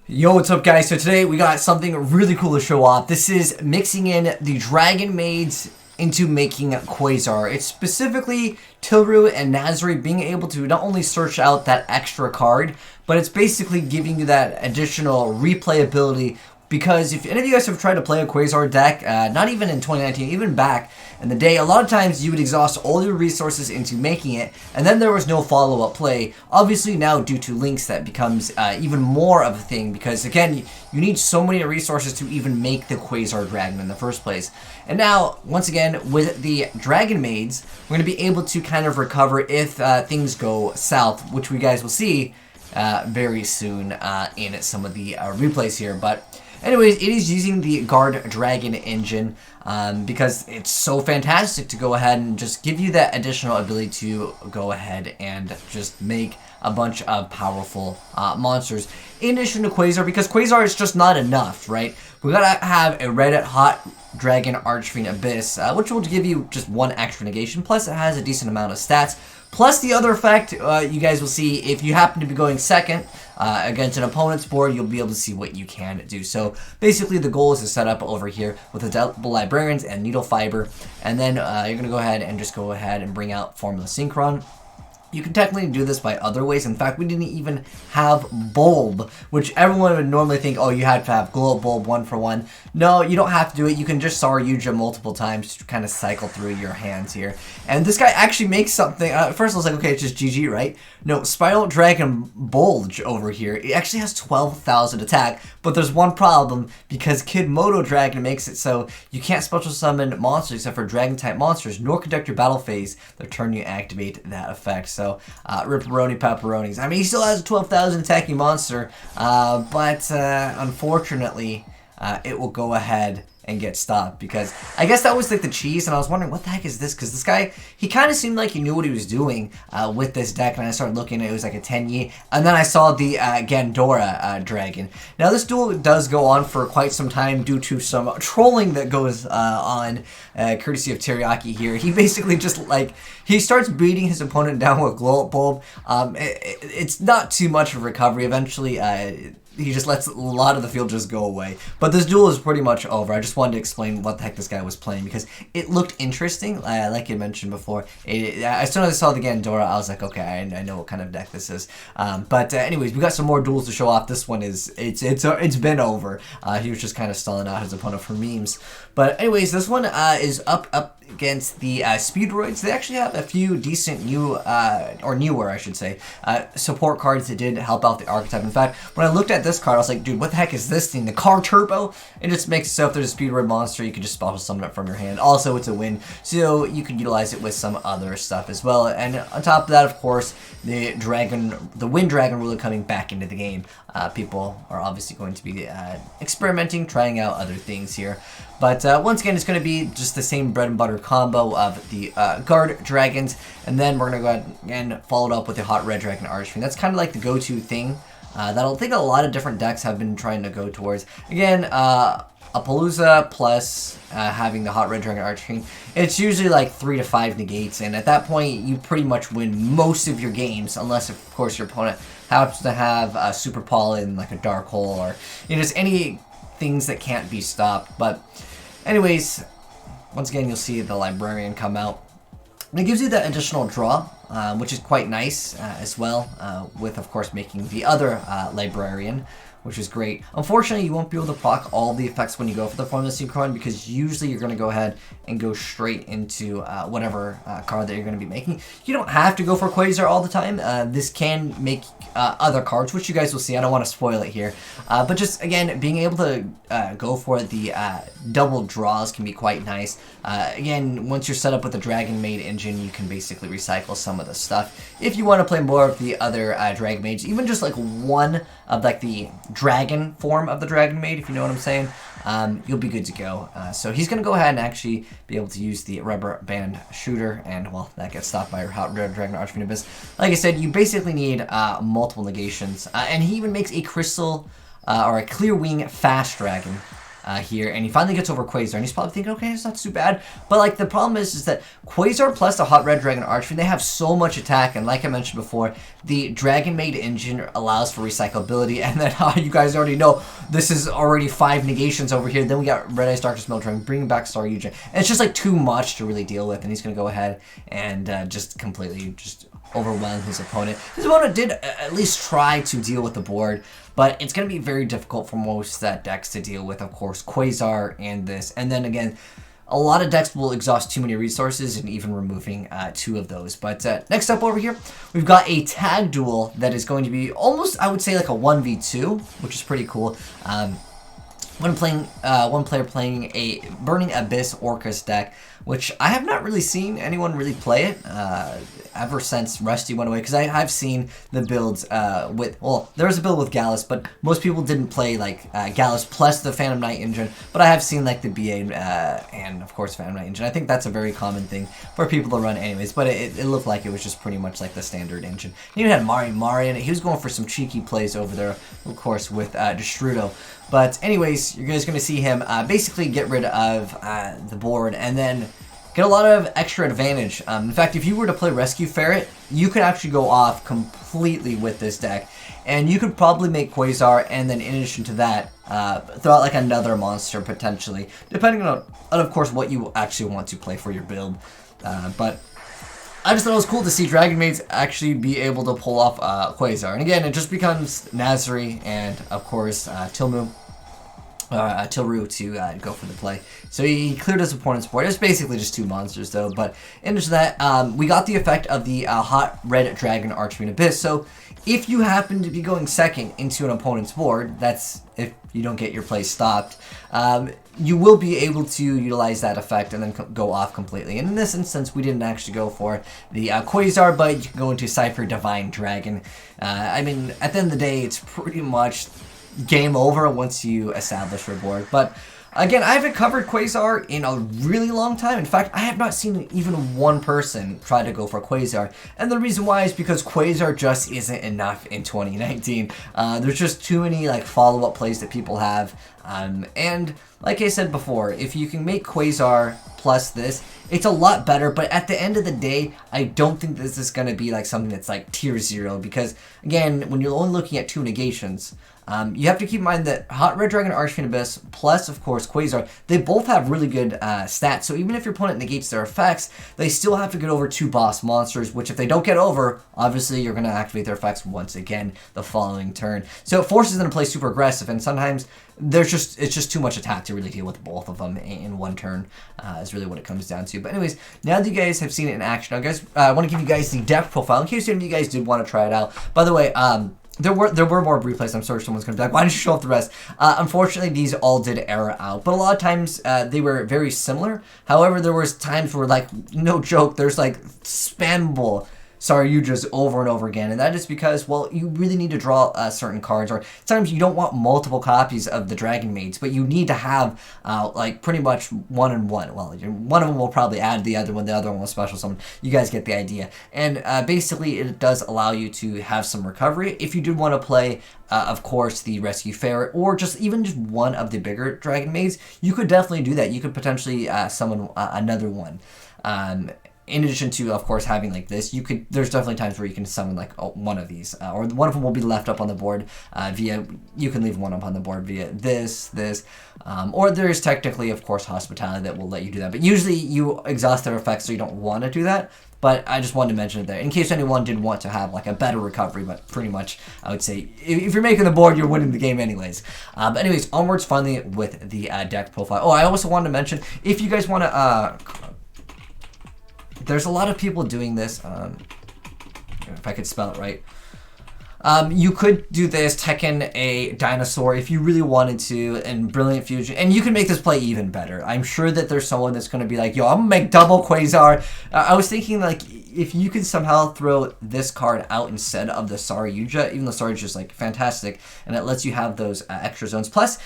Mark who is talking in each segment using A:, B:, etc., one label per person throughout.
A: Yo, what's up guys? So today we got something really cool to show off. This is mixing in the Dragon Maids into making Quasar. It's specifically Tilru and Nazri being able to not only search out that extra card, but it's basically giving you that additional replayability. Because if any of you guys have tried to play a Quasar deck, not even in 2019, even back in the day, a lot of times you would exhaust all your resources into making it, and then there was no follow-up play. Obviously now, due to links, that becomes even more of a thing, because again, you need so many resources to even make the Quasar Dragon in the first place. And now, once again, with the Dragon Maids, we're going to be able to kind of recover if things go south, which we guys will see very soon in some of the replays here. But anyways, it is using the Guard Dragon engine because it's so fantastic to go ahead and just give you that additional ability to go ahead and just make a bunch of powerful monsters. In addition to Quasar, because Quasar is just not enough, right? We gotta have a Red Hot Dragon Archfiend Abyss, which will give you just one extra negation, plus it has a decent amount of stats. Plus the other effect, you guys will see if you happen to be going second against an opponent's board, you'll be able to see what you can do. So basically the goal is to set up over here with the double librarians and needle fiber, and then you're going to go ahead and bring out Formula Synchron. You can technically do this by other ways. In fact, we didn't even have Bulb, which everyone would normally think, oh, you have to have Glow Bulb 1-for-1. No, you don't have to do it. You can just Sar Yugioh multiple times to kind of cycle through your hands here. And this guy actually makes something. First I was like, okay, it's just GG, right? No, Spiral Dragon Bulge over here. It actually has 12,000 attack, but there's one problem, because Kid Moto Dragon makes it so you can't special summon monsters except for Dragon-type monsters, nor conduct your battle phase the turn you activate that effect. So, Ripperoni Pepperonis. I mean, he still has a 12,000 attacking monster, but unfortunately, it will go ahead and get stopped, because I guess that was like the cheese, and I was wondering what the heck is this, because this guy, he kind of seemed like he knew what he was doing with this deck, and I started looking, it was like a 10-yi, and then I saw the Gandora Dragon. Now this duel does go on for quite some time due to some trolling that goes on, courtesy of Teriyaki here. He basically just like, he starts beating his opponent down with Glow Bulb. It's not too much of a recovery. Eventually, he just lets a lot of the field just go away. But this duel is pretty much over. I just wanted to explain what the heck this guy was playing, because it looked interesting, like you mentioned before. As soon as I saw the Gandora, I was like, okay, I know what kind of deck this is. But anyways, we got some more duels to show off. This one is, it's been over. He was just kind of stalling out his opponent for memes. But anyways, this one is up against the Speedroids. They actually have a few decent new, or newer, I should say, support cards that did help out the archetype. In fact, when I looked at this card, I was like, dude, what the heck is this thing? The Car Turbo? It just makes it so if there's a Speedroid monster, you can just special summon it from your hand. Also, it's a win, so you can utilize it with some other stuff as well. And on top of that, of course, the Wind Dragon Ruler coming back into the game. People are obviously going to be experimenting, trying out other things here. But once again, it's going to be just the same bread and butter combo of the Guard Dragons, and then we're going to go ahead and follow it up with the Hot Red Dragon Archfiend. That's kind of like the go-to thing that I think a lot of different decks have been trying to go towards. Again, a Palooza plus having the Hot Red Dragon Archfiend, it's usually like 3 to 5 negates, and at that point, you pretty much win most of your games, unless, of course, your opponent happens to have a Super Pollen, like a Dark Hole, or just any things that can't be stopped. But anyways, once again, you'll see the Librarian come out. And it gives you that additional draw, which is quite nice as well, with, of course, making the other Librarian, which is great. Unfortunately, you won't be able to proc all the effects when you go for the Formula Synchron, because usually you're going to go ahead and go straight into whatever card that you're going to be making. You don't have to go for Quasar all the time. This can make other cards, which you guys will see. I don't want to spoil it here. But just, again, being able to go for the double draws can be quite nice. Again, once you're set up with the Dragon Maid engine, you can basically recycle some of the stuff. If you want to play more of the other Dragon Maids, even just like one of like the dragon form of the Dragon Maid, if you know what I'm saying, you'll be good to go. So he's going to go ahead and actually be able to use the Rubber Band Shooter, and, well, that gets stopped by your Hot Red Dragon Archfiend Abyss. Like I said, you basically need multiple negations, and he even makes a Crystal, or a Clear Wing Fast Dragon, here, and he finally gets over Quasar, and he's probably thinking, okay, it's not too bad. But like the problem is that Quasar plus the Hot Red Dragon Archfiend, they have so much attack, and like I mentioned before, the Dragon Maid engine allows for recyclability, and then you guys already know this is already 5 negations over here. Then we got Red Eyes Darkness Dragon, bringing back Star Yugioh, and it's just like too much to really deal with, and he's gonna go ahead and just completely just overwhelm his opponent. His opponent did at least try to deal with the board, but it's going to be very difficult for most decks to deal with, of course, Quasar and this. And then again, a lot of decks will exhaust too many resources and even removing 2 of those. But next up over here, we've got a tag duel that is going to be almost, I would say, like a 1v2, which is pretty cool. One player playing a Burning Abyss Orcus deck, which I have not really seen anyone really play it ever since Rusty went away, because I've seen the builds with, well, there was a build with Gallus, but most people didn't play like Gallus plus the Phantom Knight engine, but I have seen like the BA and of course Phantom Knight engine. I think that's a very common thing for people to run anyways, but it looked like it was just pretty much like the standard engine. He even had Mari in it. He was going for some cheeky plays over there, of course, with Destrudo. But anyways, you're guys going to see him basically get rid of the board and then get a lot of extra advantage. In fact, if you were to play Rescue Ferret, you could actually go off completely with this deck. And you could probably make Quasar, and then in addition to that, throw out like another monster potentially, depending on of course, what you actually want to play for your build. But I just thought it was cool to see Dragon Maids actually be able to pull off Quasar. And again, it just becomes Nazri and, of course, Tilru to go for the play. So he cleared his opponent's board. It's basically just 2 monsters, though. But in addition to that, we got the effect of the Hot Red Dragon Archfiend Abyss. So if you happen to be going second into an opponent's board, that's if you don't get your play stopped, you will be able to utilize that effect and then go off completely. And in this instance, we didn't actually go for the Quasar, but you can go into Cypher Divine Dragon. I mean, at the end of the day, it's pretty much game over once you establish your board. But again, I haven't covered Quasar in a really long time. In fact, I have not seen even one person try to go for Quasar. And the reason why is because Quasar just isn't enough in 2019. There's just too many like follow-up plays that people have. And like I said before, if you can make Quasar plus this, it's a lot better. But at the end of the day, I don't think this is going to be like something that's like tier 0. Because again, when you're only looking at 2 negations, you have to keep in mind that Hot Red Dragon Archfiend Abyss plus, of course, Quasar, they both have really good stats. So even if your opponent negates their effects, they still have to get over 2 boss monsters, which if they don't get over, obviously you're going to activate their effects once again the following turn. So it forces them to play super aggressive, and sometimes it's just too much attack to really deal with both of them in one turn, is really what it comes down to. But anyways, now that you guys have seen it in action, now guys, I want to give you guys the deck profile in case any of you guys did want to try it out. By the way, there were more replays. I'm sorry someone's going to be like, why didn't you show off the rest? Unfortunately, these all did error out. But a lot of times, they were very similar. However, there was times where, like, no joke, there's, like, spammable Yugiohs over and over again. And that is because, well, you really need to draw certain cards. Or sometimes you don't want multiple copies of the Dragon Maids, but you need to have, like, pretty much 1 and 1. Well, one of them will probably add the other one will special summon. You guys get the idea. And basically, it does allow you to have some recovery. If you did want to play, of course, the Rescue Ferret, or even just one of the bigger Dragon Maids, you could definitely do that. You could potentially summon another one. In addition to, of course, having like this, there's definitely times where you can summon like one of these, or one of them will be left up on the board you can leave one up on the board via this, or there's technically, of course, Hospitality that will let you do that. But usually you exhaust their effects, so you don't want to do that. But I just wanted to mention it there in case anyone did want to have like a better recovery. But pretty much, I would say if you're making the board, you're winning the game anyways. But anyways, onwards finally with the deck profile. Oh, I also wanted to mention, if you guys want to there's a lot of people doing this, if I could spell it right. You could do this, Tekken a dinosaur if you really wanted to, and Brilliant Fusion, and you can make this play even better. I'm sure that there's someone that's going to be like, yo, I'm going to make double Quasar. I was thinking, like, if you could somehow throw this card out instead of the Yugioh, even though Yugioh is, like, fantastic, and it lets you have those extra zones. Plus,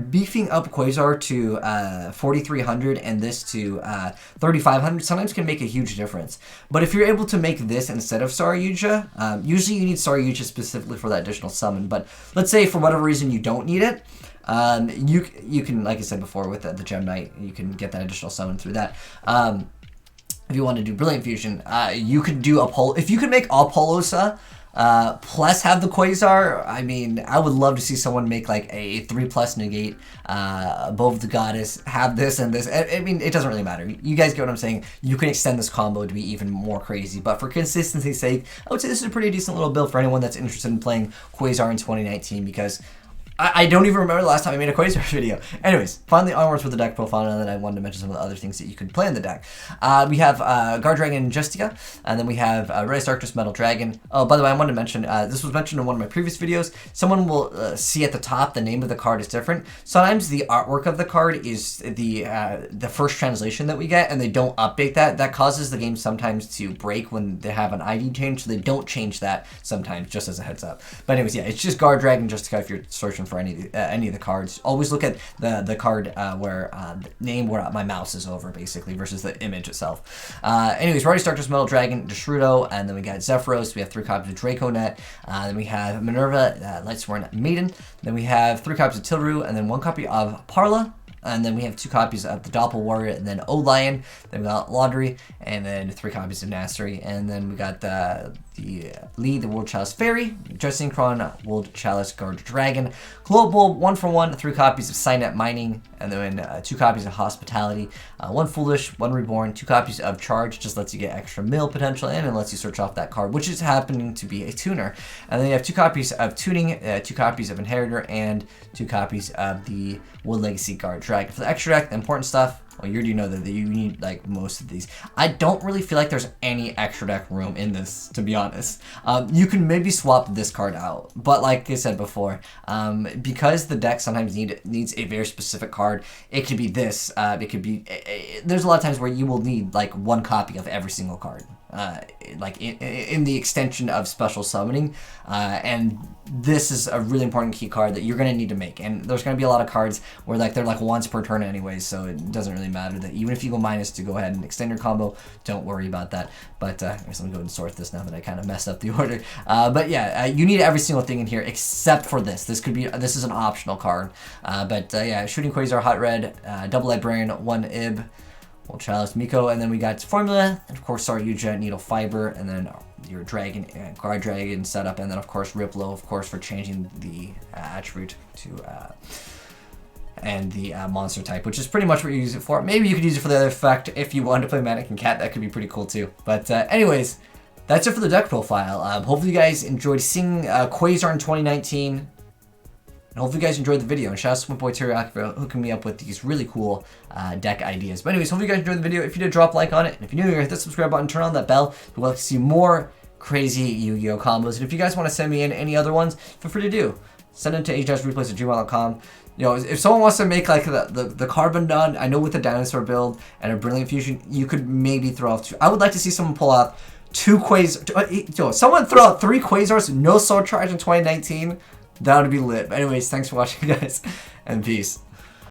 A: beefing up Quasar to 4,300 and this to 3,500 sometimes can make a huge difference. But if you're able to make this instead of Yugioh, usually you need Yugioh specifically for that additional summon. But let's say for whatever reason you don't need it, You can, like I said before, with the Gem Knight, you can get that additional summon through that. If you want to do Brilliant Fusion, you could do Apollo. If you could make Apollosa plus have the Quasar, I mean, I would love to see someone make like a 3+ negate above the goddess, have this and this. I mean, it doesn't really matter. You guys get what I'm saying. You can extend this combo to be even more crazy, but for consistency's sake, I would say this is a pretty decent little build for anyone that's interested in playing Quasar in 2019, because I don't even remember the last time I made a Quasar video. Anyways, finally onwards with the deck profile, and then I wanted to mention some of the other things that you could play in the deck. We have Guard Dragon and Justica, and then we have Rise Darkness Metal Dragon. Oh, by the way, I wanted to mention, this was mentioned in one of my previous videos. Someone will see at the top the name of the card is different. Sometimes the artwork of the card is the first translation that we get, and they don't update that. That causes the game sometimes to break when they have an ID change, so they don't change that sometimes, just as a heads up. But anyways, yeah, it's just Guard Dragon Justica if you're searching for any of the cards. Always look at the card where the name where my mouse is over, basically, versus the image itself. Anyways, Rise Darkness Metal Dragon, Deshrudo, and then we got Zephyros. We have 3 copies of Draconet. Then we have Minerva, Lightsworn Maiden. Then we have 3 copies of Tilru, and then 1 copy of Parla. And then we have 2 copies of the Doppel Warrior, and then O-Lion. Then we got Laundry, and then 3 copies of Nasri. And then we got the Lee, the World Chalice Fairy, Synchron, World Chalice Guard Dragon, Global, 1 for 1, 3 copies of Signet Mining, and then 2 copies of Hospitality, 1 Foolish, 1 Reborn, 2 copies of Charge, just lets you get extra mill potential in and lets you search off that card, which is happening to be a tuner. And then you have 2 copies of Tuning, 2 copies of Inheritor, and 2 copies of the Wood Legacy Guard Dragon. For the extra deck, the important stuff, well, you already know that you need like most of these. I don't really feel like there's any extra deck room in this, to be honest. You can maybe swap this card out, but like I said before, because the deck sometimes needs a very specific card, it could be this. It could be. There's a lot of times where you will need like 1 copy of every single card. Like in the extension of special summoning, and this is a really important key card that you're going to need to make, and there's going to be a lot of cards where like they're like once per turn anyways, so it doesn't really matter that even if you go minus to go ahead and extend your combo, don't worry about that. But I guess I'm going to go and sort this now that I kind of messed up the order. But yeah, you need every single thing in here except for this. This is an optional card. But yeah, Shooting Quasar, Hot Red, Double Librarian, 1 Ib, World Chalice, Miko, and then we got Formula, and of course our Yugioh, Needle Fiber, and then your Dragon, Guard Dragon setup, and then of course Riplo, of course, for changing the attribute to and the monster type, which is pretty much what you use it for. Maybe you could use it for the other effect if you wanted to play Mannequin Cat. That could be pretty cool too. But anyways, that's it for the deck profile. Hopefully you guys enjoyed seeing Quasar in 2019. And hopefully you guys enjoyed the video, and shout out to my boy Teriyaki for hooking me up with these really cool deck ideas. But anyways, hopefully you guys enjoyed the video. If you did, drop a like on it. And if you're new here, hit the subscribe button, turn on that bell. We'd like to see more crazy Yu-Gi-Oh combos. And if you guys want to send me in any other ones, feel free to do. Send them to azneyesreplays@gmail.com. You know, if someone wants to make like the Carbon Dun, I know with the dinosaur build and a Brilliant Fusion, you could maybe throw off 2. I would like to see someone pull out 2 Quasars. Someone throw out 3 Quasars, no Soul Charge in 2019. That would be lit. But anyways, thanks for watching, guys, and peace.